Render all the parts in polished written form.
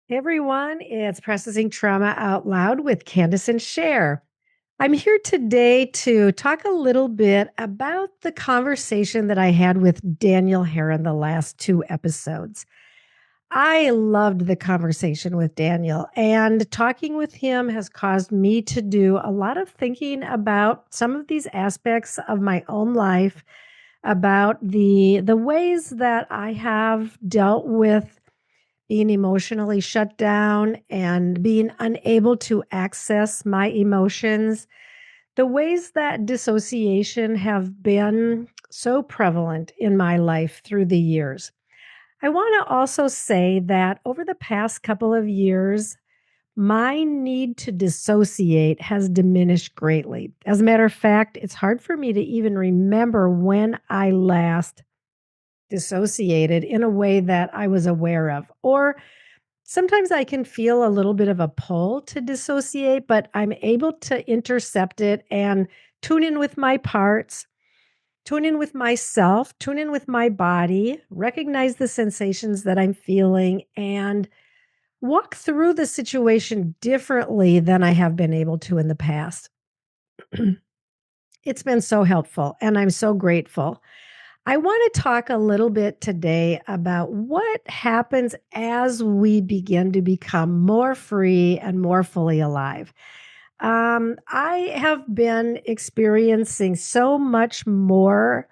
Hey everyone, it's Processing Trauma Out Loud with Candace and Cher. I'm here today to talk a little bit about the conversation that I had with Daniel Herron the last two episodes. I loved the conversation with Daniel, and talking with him has caused me to do a lot of thinking about some of these aspects of my own life, about the ways that I have dealt with being emotionally shut down and being unable to access my emotions, the ways that dissociation have been so prevalent in my life through the years. I want to also say that over the past couple of years, my need to dissociate has diminished greatly. As a matter of fact, it's hard for me to even remember when I last dissociated in a way that I was aware of, or sometimes I can feel a little bit of a pull to dissociate, but I'm able to intercept it and tune in with my parts, tune in with myself, tune in with my body, recognize the sensations that I'm feeling, and walk through the situation differently than I have been able to in the past. It's been so helpful, and I'm so grateful. I want to talk a little bit today about what happens as we begin to become more free and more fully alive. I have been experiencing so much more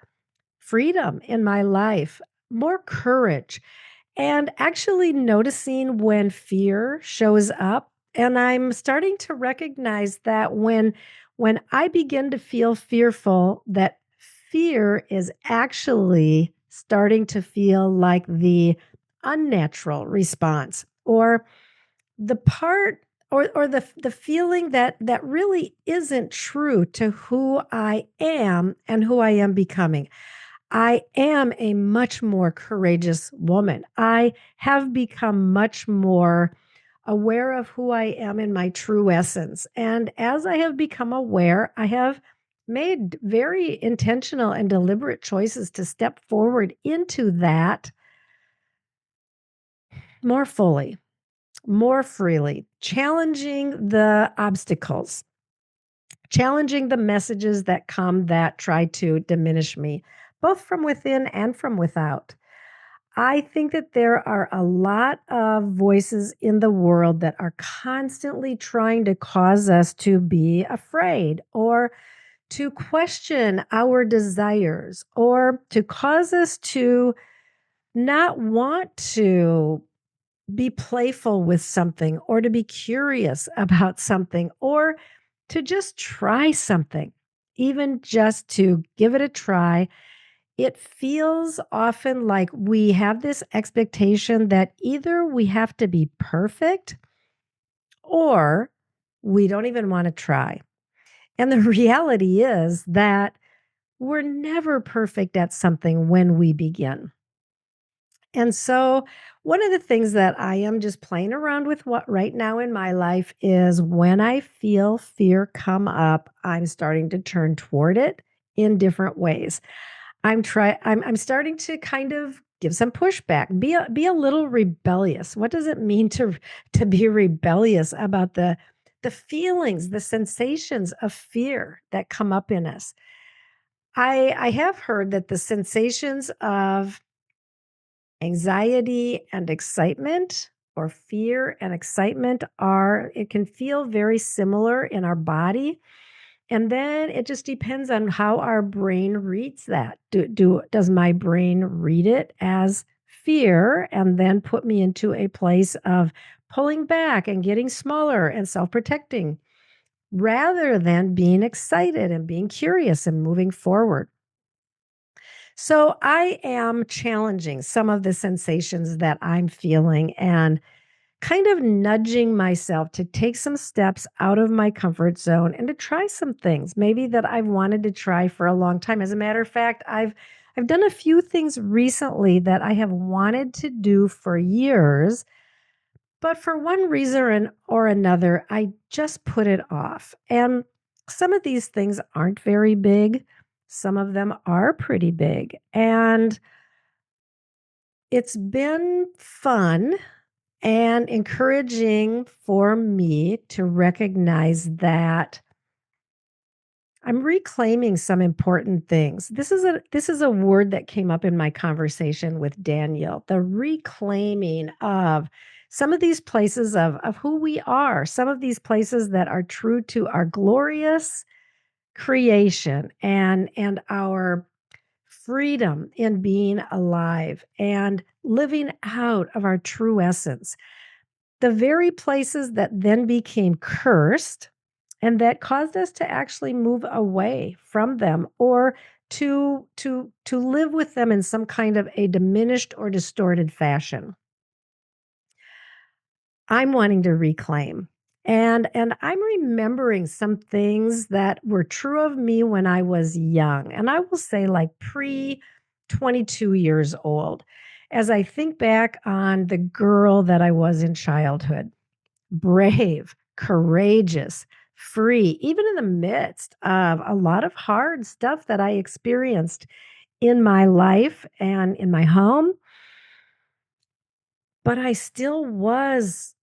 freedom in my life, more courage, and actually noticing when fear shows up. And I'm starting to recognize that when I begin to feel fearful, that fear is actually starting to feel like the unnatural response, or the part, or the feeling that really isn't true to who I am and who I am becoming. I am a much more courageous woman. I have become much more aware of who I am in my true essence. And as I have become aware, I have made very intentional and deliberate choices to step forward into that more fully, more freely, challenging the obstacles, challenging the messages that come that try to diminish me, both from within and from without. I think that there are a lot of voices in the world that are constantly trying to cause us to be afraid, or to question our desires, or to cause us to not want to be playful with something, or to be curious about something, or to just try something, even just to give it a try. It feels often like we have this expectation that either we have to be perfect, or we don't even want to try. And the reality is that we're never perfect at something when we begin. And so, one of the things that I am just playing around with what right now in my life is, when I feel fear come up, I'm starting to turn toward it in different ways. I'm starting to kind of give some pushback, be a little rebellious. What does it mean to be rebellious about the feelings, the sensations of fear that come up in us? I have heard that the sensations of anxiety and excitement, or fear and excitement, are it can feel very similar in our body, and then it just depends on how our brain reads that. Does my brain read it as fear and then put me into a place of pulling back and getting smaller and self-protecting, rather than being excited and being curious and moving forward? So I am challenging some of the sensations that I'm feeling, and kind of nudging myself to take some steps out of my comfort zone and to try some things maybe that I've wanted to try for a long time. As a matter of fact, I've done a few things recently that I have wanted to do for years, but for one reason or another, I just put it off. And some of these things aren't very big. Some of them are pretty big. And it's been fun, and encouraging for me to recognize that I'm reclaiming some important things. This is a word that came up in my conversation with Daniel, the reclaiming of some of these places of who we are, some of these places that are true to our glorious creation and our freedom in being alive and living out of our true essence. The very places that then became cursed and that caused us to actually move away from them or to live with them in some kind of a diminished or distorted fashion. I'm wanting to reclaim. And I'm remembering some things that were true of me when I was young. And I will say like pre 22 years old. As I think back on the girl that I was in childhood, brave, courageous, free, even in the midst of a lot of hard stuff that I experienced in my life and in my home, but I still was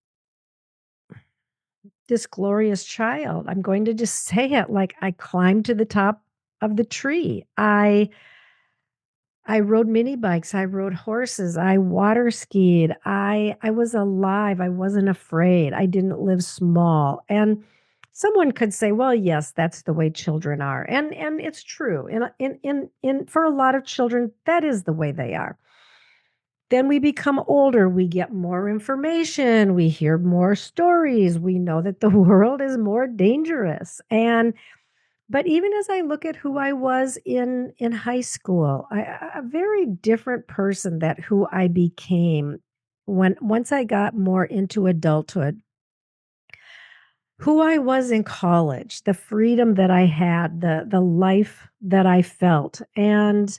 this glorious child. I'm going to just say it like I climbed to the top of the tree. I rode mini bikes, I rode horses, I water skied. I was alive. I wasn't afraid. I didn't live small. And someone could say, "Well, yes, that's the way children are." And it's true. In for a lot of children, that is the way they are. Then we become older, we get more information, we hear more stories, we know that the world is more dangerous. And but even as I look at who I was in high school, a very different person that who I became when once I got more into adulthood, who I was in college, the freedom that I had, the life that I felt. And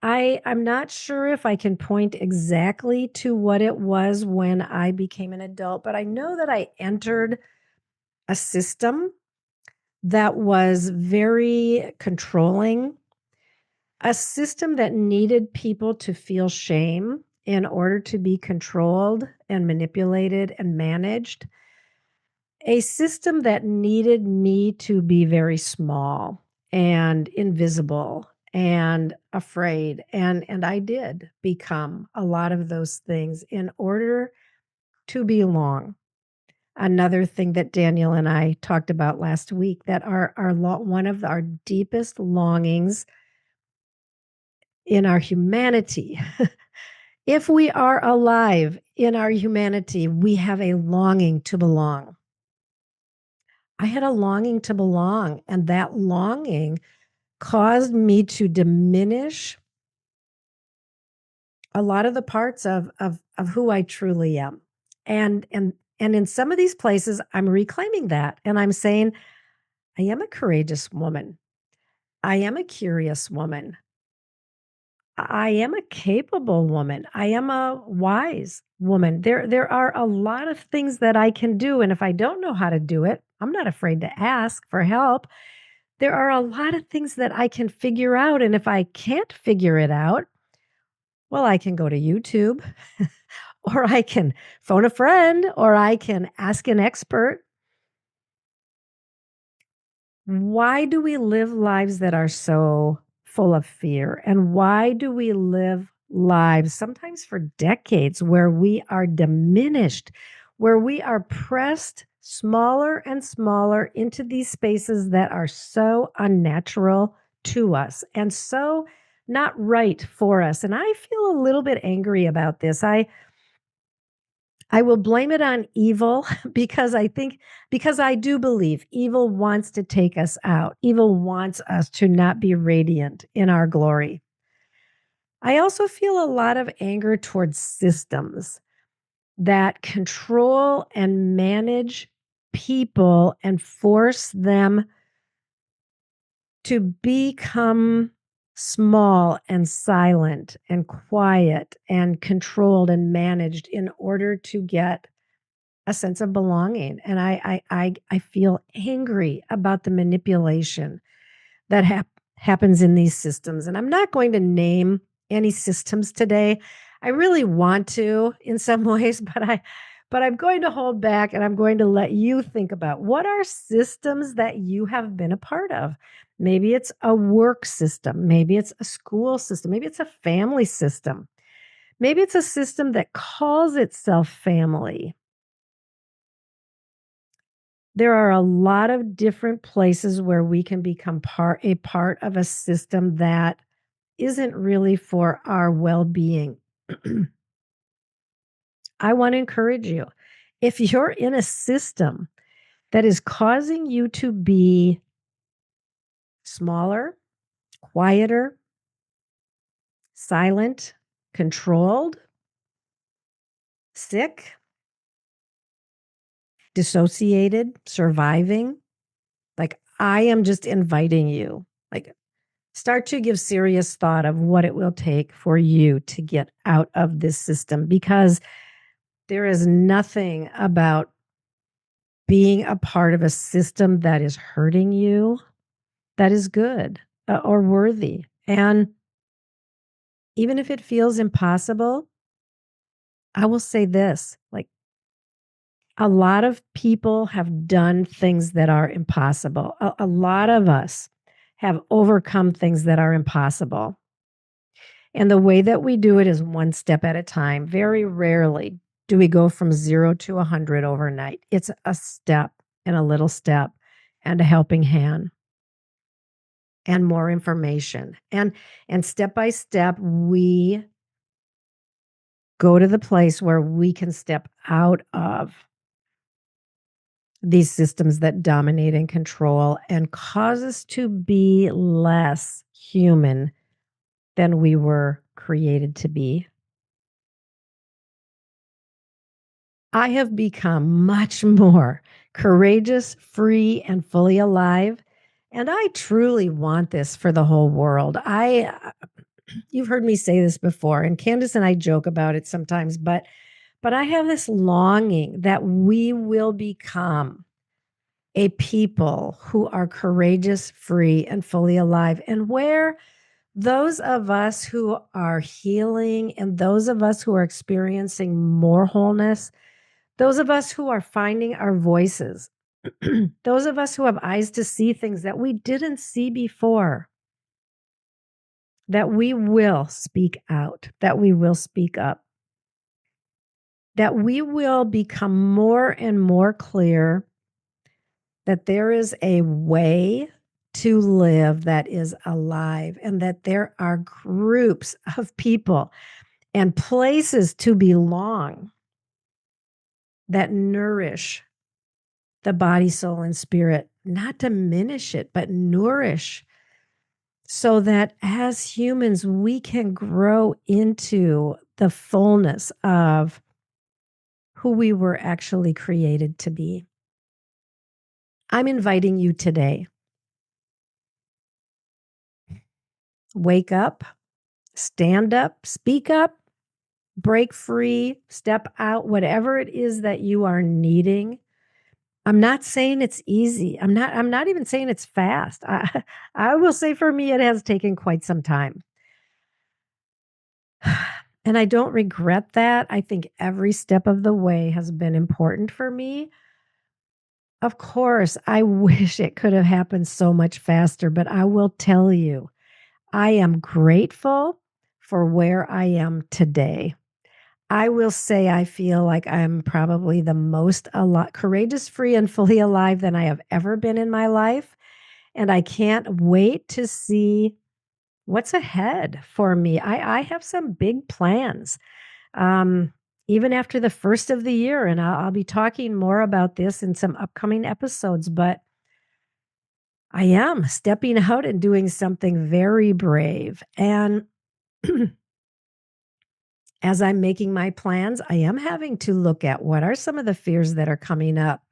I'm not sure if I can point exactly to what it was when I became an adult, but I know that I entered a system that was very controlling, a system that needed people to feel shame in order to be controlled and manipulated and managed, a system that needed me to be very small and invisible and afraid, and I did become a lot of those things in order to belong. Another thing that Daniel and I talked about last week, that one of our deepest longings in our humanity. If we are alive in our humanity, we have a longing to belong. I had a longing to belong, and that longing caused me to diminish a lot of the parts of who I truly am. And in some of these places, I'm reclaiming that, and I'm saying, I am a courageous woman. I am a curious woman. I am a capable woman. I am a wise woman. There are a lot of things that I can do, and if I don't know how to do it, I'm not afraid to ask for help. There are a lot of things that I can figure out, and if I can't figure it out, well, I can go to YouTube or I can phone a friend or I can ask an expert. Why do we live lives that are so full of fear? And why do we live lives, sometimes for decades, where we are diminished, where we are pressed smaller and smaller into these spaces that are so unnatural to us and so not right for us? And I feel a little bit angry about this. I will blame it on evil because I do believe evil wants to take us out. Evil wants us to not be radiant in our glory. I also feel a lot of anger towards systems that control and manage people and force them to become small and silent and quiet and controlled and managed in order to get a sense of belonging. And I feel angry about the manipulation that happens in these systems. And I'm not going to name any systems today. I really want to in some ways, but I'm going to hold back and I'm going to let you think about what are systems that you have been a part of. Maybe it's a work system, maybe it's a school system, maybe it's a family system. Maybe it's a system that calls itself family. There are a lot of different places where we can become a part of a system that isn't really for our well-being. I want to encourage you. If you're in a system that is causing you to be smaller, quieter, silent, controlled, sick, dissociated, surviving, like I am just inviting you, like start to give serious thought of what it will take for you to get out of this system because there is nothing about being a part of a system that is hurting you that is good or worthy. And even if it feels impossible, I will say this, like a lot of people have done things that are impossible. A lot of us have overcome things that are impossible. And the way that we do it is one step at a time. Very rarely do we go from 0 to 100 overnight. It's a step and a little step and a helping hand and more information. And step by step we go to the place where we can step out of these systems that dominate and control and cause us to be less human than we were created to be. I have become much more courageous, free, and fully alive. And I truly want this for the whole world. You've heard me say this before, and Candace and I joke about it sometimes, but I have this longing that we will become a people who are courageous, free, and fully alive. And where those of us who are healing and those of us who are experiencing more wholeness, those of us who are finding our voices, those of us who have eyes to see things that we didn't see before, that we will speak out, that we will speak up, that we will become more and more clear that there is a way to live that is alive and that there are groups of people and places to belong that nourish the body, soul, and spirit, not diminish it, but nourish so that as humans, we can grow into the fullness of who we were actually created to be. I'm inviting you today. Wake up, stand up, speak up, break free, step out, whatever it is that you are needing. I'm not saying it's easy. I'm not even saying it's fast. I will say for me, it has taken quite some time. And I don't regret that. I think every step of the way has been important for me. Of course, I wish it could have happened so much faster, but I will tell you, I am grateful for where I am today. I will say I feel like I'm probably the most courageous, free, and fully alive than I have ever been in my life. And I can't wait to see what's ahead for me. I have some big plans, um, even after the first of the year. And I'll be talking more about this in some upcoming episodes. But I am stepping out and doing something very brave. And as I'm making my plans, I am having to look at what are some of the fears that are coming up.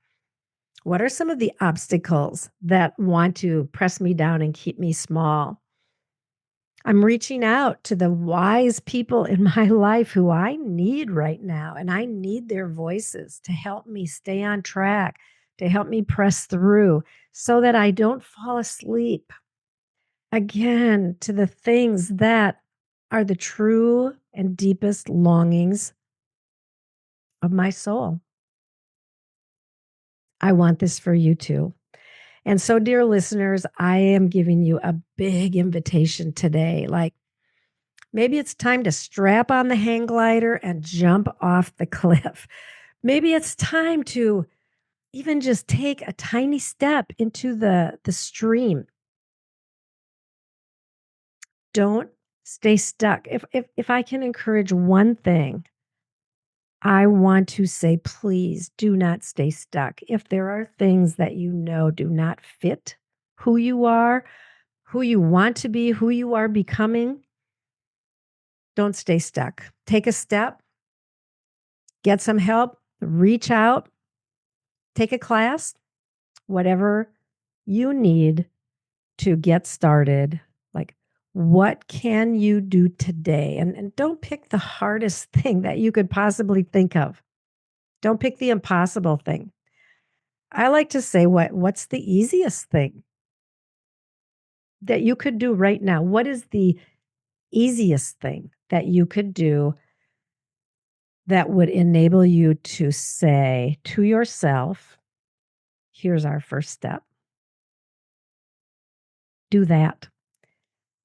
What are some of the obstacles that want to press me down and keep me small? I'm reaching out to the wise people in my life who I need right now, and I need their voices to help me stay on track, to help me press through so that I don't fall asleep. Again, to the things that are the true and deepest longings of my soul. I want this for you too. And so, dear listeners, I am giving you a big invitation today. Like, maybe it's time to strap on the hang glider and jump off the cliff. Maybe it's time to even just take a tiny step into the stream. Don't stay stuck. If I can encourage one thing, I want to say, please do not stay stuck. If there are things that you know do not fit who you are, who you want to be, who you are becoming, don't stay stuck. Take a step, get some help, reach out, take a class, whatever you need to get started. Like, what can you do today? And don't pick the hardest thing that you could possibly think of. Don't pick the impossible thing. I like to say, what's the easiest thing that you could do right now? What is the easiest thing that you could do that would enable you to say to yourself, here's our first step. Do that.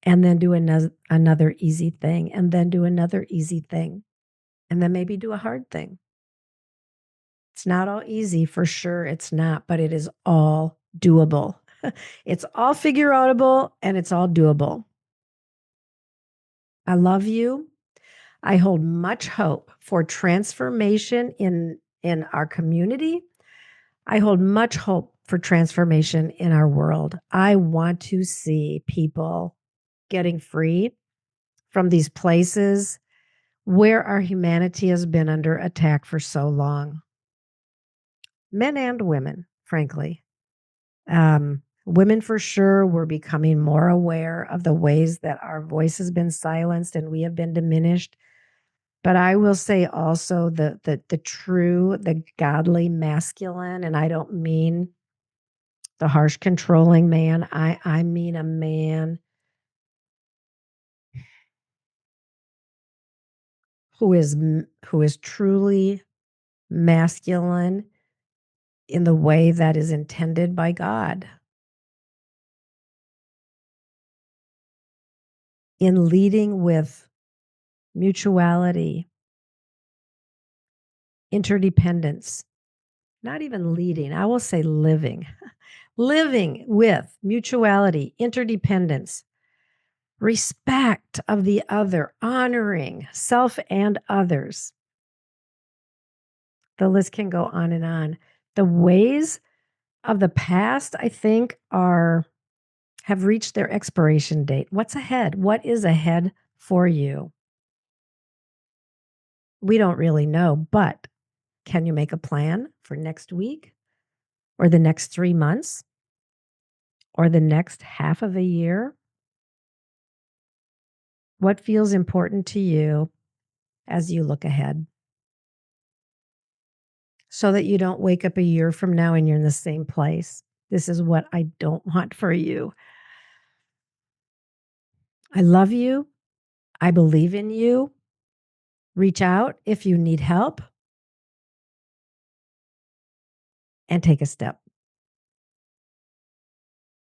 And then do another easy thing. And then do another easy thing. And then maybe do a hard thing. It's not all easy, for sure. It's not, but it is all doable. It's all figure outable and it's all doable. I love you. I hold much hope for transformation in our community. I hold much hope for transformation in our world. I want to see people getting free from these places where our humanity has been under attack for so long. Men and women, frankly. Women, for sure, we're becoming more aware of the ways that our voice has been silenced and we have been diminished. But I will say also the true, the godly masculine, and I don't mean the harsh, controlling man. I mean a man who is truly masculine in the way that is intended by God, in leading with mutuality, interdependence, not even leading, I will say living, living with mutuality, interdependence, respect of the other, honoring self and others. The list can go on and on. The ways of the past, I think, have reached their expiration date. What's ahead? What is ahead for you? We don't really know, but can you make a plan for next week or the next 3 months or the next half of a year? What feels important to you as you look ahead? So that you don't wake up a year from now and you're in the same place. This is what I don't want for you. I love you. I believe in you. Reach out if you need help and take a step.